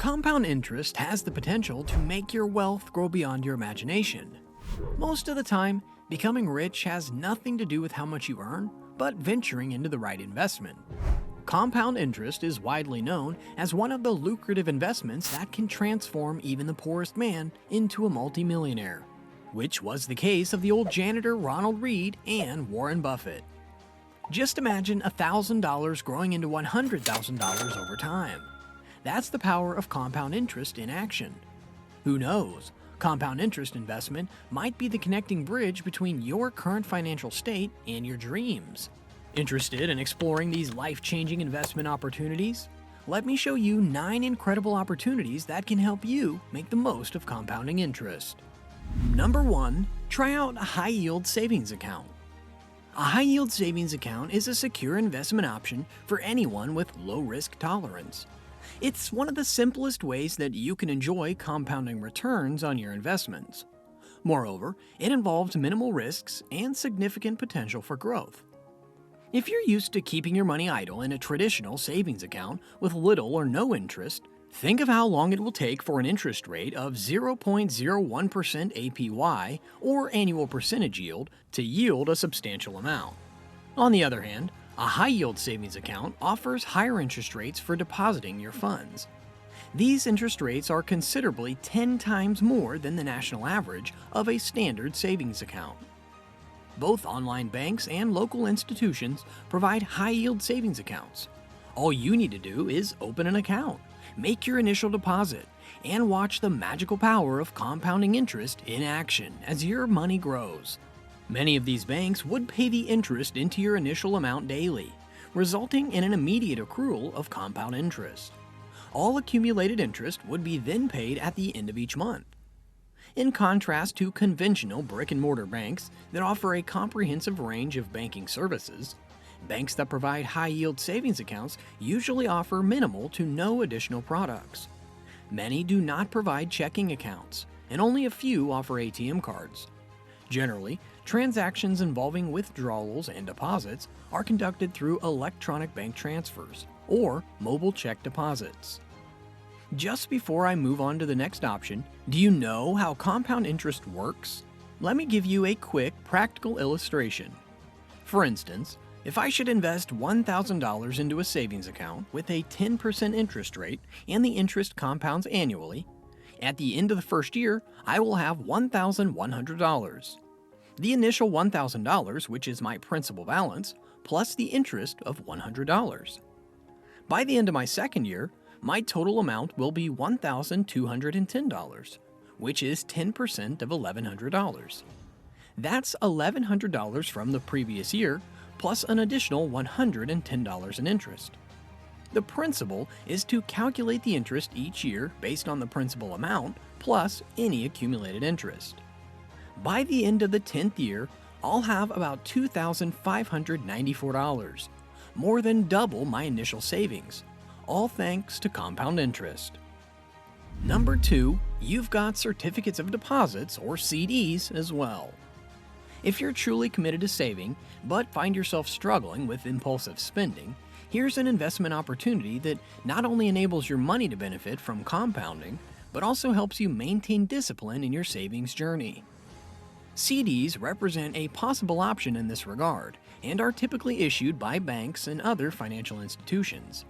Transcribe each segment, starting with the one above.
Compound interest has the potential to make your wealth grow beyond your imagination. Most of the time, becoming rich has nothing to do with how much you earn, but venturing into the right investment. Compound interest is widely known as one of the lucrative investments that can transform even the poorest man into a multimillionaire, which was the case of the old janitor Ronald Read and Warren Buffett. Just imagine $1,000 growing into $100,000 over time. That's the power of compound interest in action. Who knows? Compound interest investment might be the connecting bridge between your current financial state and your dreams. Interested in exploring these life-changing investment opportunities? Let me show you 9 incredible opportunities that can help you make the most of compounding interest. Number 1. Try out a high-yield savings account. A high-yield savings account is a secure investment option for anyone with low risk tolerance. It's one of the simplest ways that you can enjoy compounding returns on your investments. Moreover, it involves minimal risks and significant potential for growth. If you're used to keeping your money idle in a traditional savings account with little or no interest, think of how long it will take for an interest rate of 0.01% APY or annual percentage yield to yield a substantial amount. On the other hand, a high-yield savings account offers higher interest rates for depositing your funds. These interest rates are considerably 10 times more than the national average of a standard savings account. Both online banks and local institutions provide high-yield savings accounts. All you need to do is open an account, make your initial deposit, and watch the magical power of compounding interest in action as your money grows. Many of these banks would pay the interest into your initial amount daily, resulting in an immediate accrual of compound interest. All accumulated interest would be then paid at the end of each month. In contrast to conventional brick-and-mortar banks that offer a comprehensive range of banking services, banks that provide high-yield savings accounts usually offer minimal to no additional products. Many do not provide checking accounts, and only a few offer ATM cards. Generally, transactions involving withdrawals and deposits are conducted through electronic bank transfers or mobile check deposits. Just before I move on to the next option, do you know how compound interest works? Let me give you a quick practical illustration. For instance, if I should invest $1,000 into a savings account with a 10% interest rate and the interest compounds annually, at the end of the first year, I will have $1,100. The initial $1,000, which is my principal balance, plus the interest of $100. By the end of my second year, my total amount will be $1,210, which is 10% of $1,100. That's $1,100 from the previous year, plus an additional $110 in interest. The principle is to calculate the interest each year based on the principal amount plus any accumulated interest. By the end of the 10th year, I'll have about $2,594, more than double my initial savings, all thanks to compound interest. Number 2, you've got certificates of deposits or CDs as well. If you're truly committed to saving, but find yourself struggling with impulsive spending, here's an investment opportunity that not only enables your money to benefit from compounding, but also helps you maintain discipline in your savings journey. CDs represent a possible option in this regard and are typically issued by banks and other financial institutions.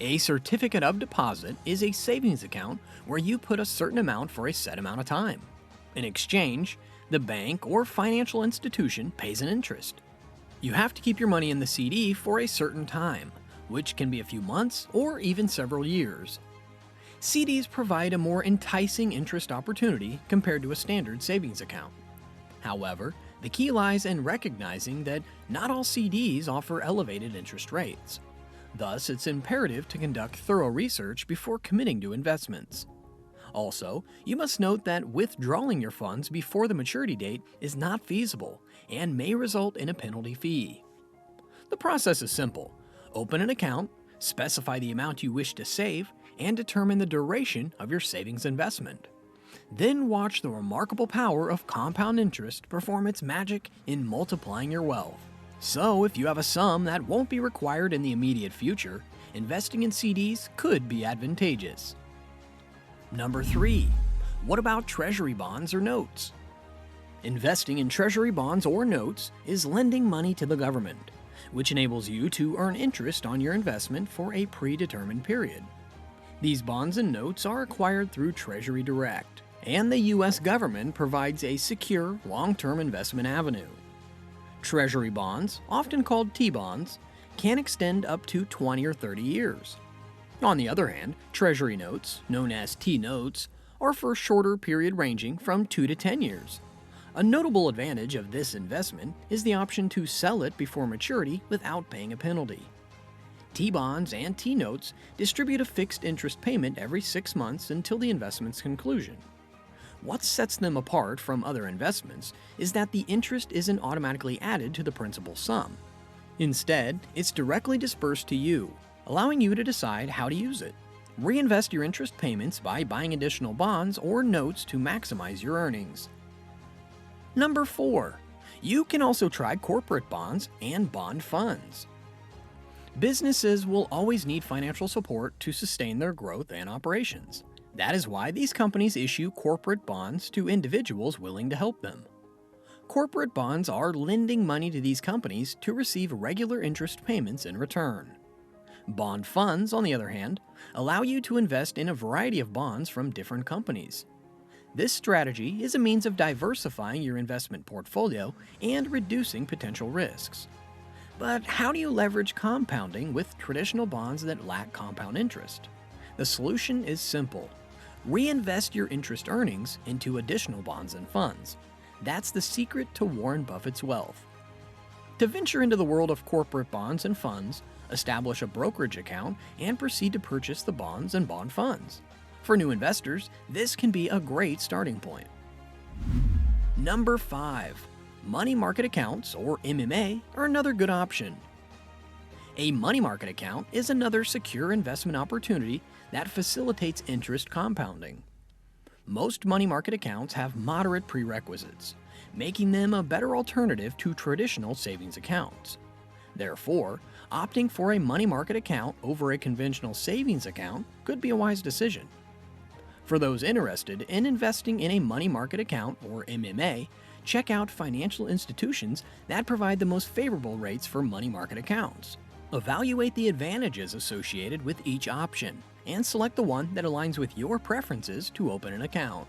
A certificate of deposit is a savings account where you put a certain amount for a set amount of time. In exchange, the bank or financial institution pays an interest. You have to keep your money in the CD for a certain time, which can be a few months or even several years. CDs provide a more enticing interest opportunity compared to a standard savings account. However, the key lies in recognizing that not all CDs offer elevated interest rates. Thus, it's imperative to conduct thorough research before committing to investments. Also, you must note that withdrawing your funds before the maturity date is not feasible and may result in a penalty fee. The process is simple. Open an account, specify the amount you wish to save, and determine the duration of your savings investment. Then watch the remarkable power of compound interest perform its magic in multiplying your wealth. So, if you have a sum that won't be required in the immediate future, investing in CDs could be advantageous. Number 3. What about Treasury bonds or notes? Investing in Treasury bonds or notes is lending money to the government, which enables you to earn interest on your investment for a predetermined period. These bonds and notes are acquired through Treasury Direct, and the U.S. government provides a secure, long-term investment avenue. Treasury bonds, often called T-bonds, can extend up to 20 or 30 years. On the other hand, Treasury notes, known as T-notes, are for a shorter period ranging from 2 to 10 years. A notable advantage of this investment is the option to sell it before maturity without paying a penalty. T-bonds and T-notes distribute a fixed interest payment every 6 months until the investment's conclusion. What sets them apart from other investments is that the interest isn't automatically added to the principal sum. Instead, it's directly dispersed to you, allowing you to decide how to use it. Reinvest your interest payments by buying additional bonds or notes to maximize your earnings. Number 4. You can also try corporate bonds and bond funds. Businesses will always need financial support to sustain their growth and operations. That is why these companies issue corporate bonds to individuals willing to help them. Corporate bonds are lending money to these companies to receive regular interest payments in return. Bond funds, on the other hand, allow you to invest in a variety of bonds from different companies. This strategy is a means of diversifying your investment portfolio and reducing potential risks. But how do you leverage compounding with traditional bonds that lack compound interest? The solution is simple. Reinvest your interest earnings into additional bonds and funds. That's the secret to Warren Buffett's wealth. To venture into the world of corporate bonds and funds, establish a brokerage account and proceed to purchase the bonds and bond funds. For new investors, this can be a great starting point. Number 5. Money market accounts, or MMA, are another good option. A money market account is another secure investment opportunity that facilitates interest compounding. Most money market accounts have moderate prerequisites, making them a better alternative to traditional savings accounts. Therefore, opting for a money market account over a conventional savings account could be a wise decision. For those interested in investing in a money market account, or MMA, check out financial institutions that provide the most favorable rates for money market accounts. Evaluate the advantages associated with each option and select the one that aligns with your preferences to open an account.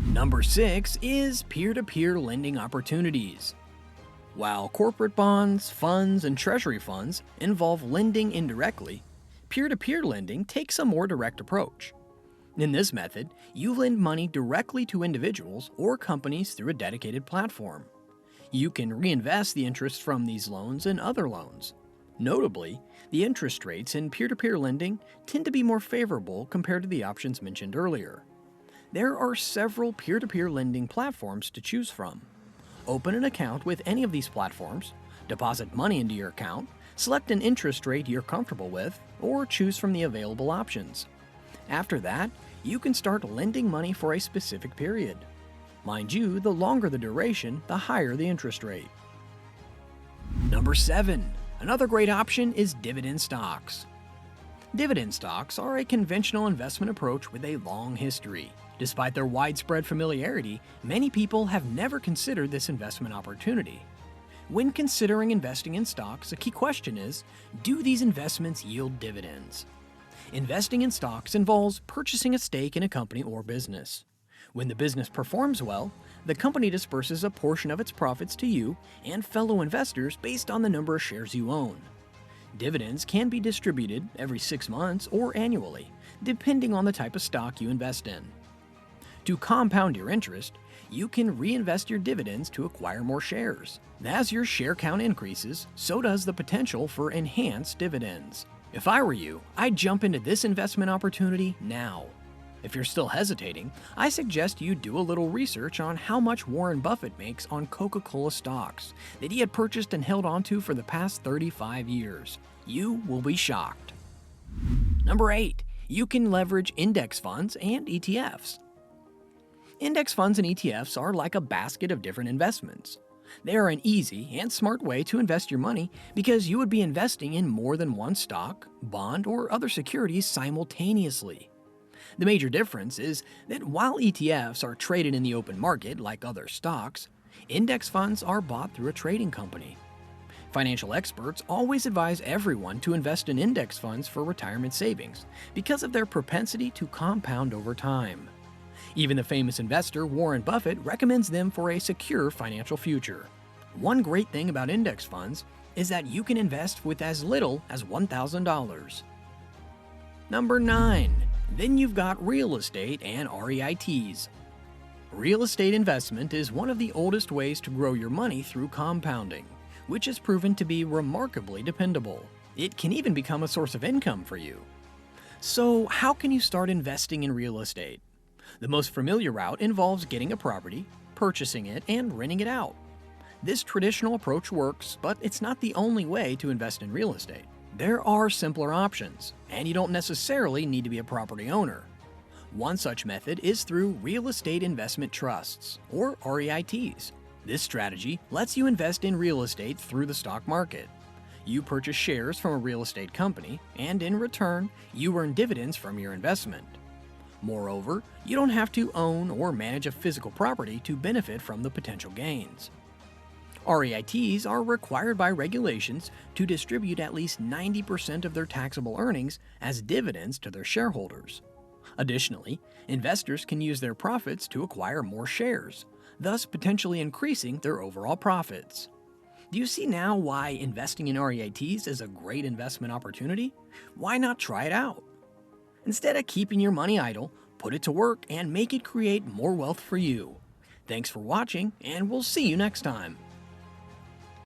Number 6 is peer-to-peer lending opportunities. While corporate bonds, funds, and treasury funds involve lending indirectly, peer-to-peer lending takes a more direct approach. In this method, you lend money directly to individuals or companies through a dedicated platform. You can reinvest the interest from these loans in other loans. Notably, the interest rates in peer-to-peer lending tend to be more favorable compared to the options mentioned earlier. There are several peer-to-peer lending platforms to choose from. Open an account with any of these platforms, deposit money into your account, select an interest rate you're comfortable with, or choose from the available options. After that, you can start lending money for a specific period. Mind you, the longer the duration, the higher the interest rate. Number 7. Another great option is dividend stocks. Dividend stocks are a conventional investment approach with a long history. Despite their widespread familiarity, many people have never considered this investment opportunity. When considering investing in stocks, a key question is, do these investments yield dividends? Investing in stocks involves purchasing a stake in a company or business. When the business performs well, the company disperses a portion of its profits to you and fellow investors based on the number of shares you own. Dividends can be distributed every 6 months or annually, depending on the type of stock you invest in. To compound your interest, you can reinvest your dividends to acquire more shares. As your share count increases, so does the potential for enhanced dividends. If I were you, I'd jump into this investment opportunity now. If you're still hesitating, I suggest you do a little research on how much Warren Buffett makes on Coca-Cola stocks that he had purchased and held onto for the past 35 years. You will be shocked. Number 8. You can leverage index funds and ETFs. Index funds and ETFs are like a basket of different investments. They are an easy and smart way to invest your money because you would be investing in more than one stock, bond, or other securities simultaneously. The major difference is that while ETFs are traded in the open market like other stocks, index funds are bought through a trading company. Financial experts always advise everyone to invest in index funds for retirement savings because of their propensity to compound over time. Even the famous investor Warren Buffett recommends them for a secure financial future. One great thing about index funds is that you can invest with as little as $1,000. Number 9. Then you've got real estate and REITs. Real estate investment is one of the oldest ways to grow your money through compounding, which has proven to be remarkably dependable. It can even become a source of income for you. So, how can you start investing in real estate? The most familiar route involves getting a property, purchasing it, and renting it out. This traditional approach works, but it's not the only way to invest in real estate. There are simpler options, and you don't necessarily need to be a property owner. One such method is through real estate investment trusts, or REITs. This strategy lets you invest in real estate through the stock market. You purchase shares from a real estate company, and in return, you earn dividends from your investment. Moreover, you don't have to own or manage a physical property to benefit from the potential gains. REITs are required by regulations to distribute at least 90% of their taxable earnings as dividends to their shareholders. Additionally, investors can use their profits to acquire more shares, thus potentially increasing their overall profits. Do you see now why investing in REITs is a great investment opportunity? Why not try it out? Instead of keeping your money idle, put it to work and make it create more wealth for you. Thanks for watching, and we'll see you next time.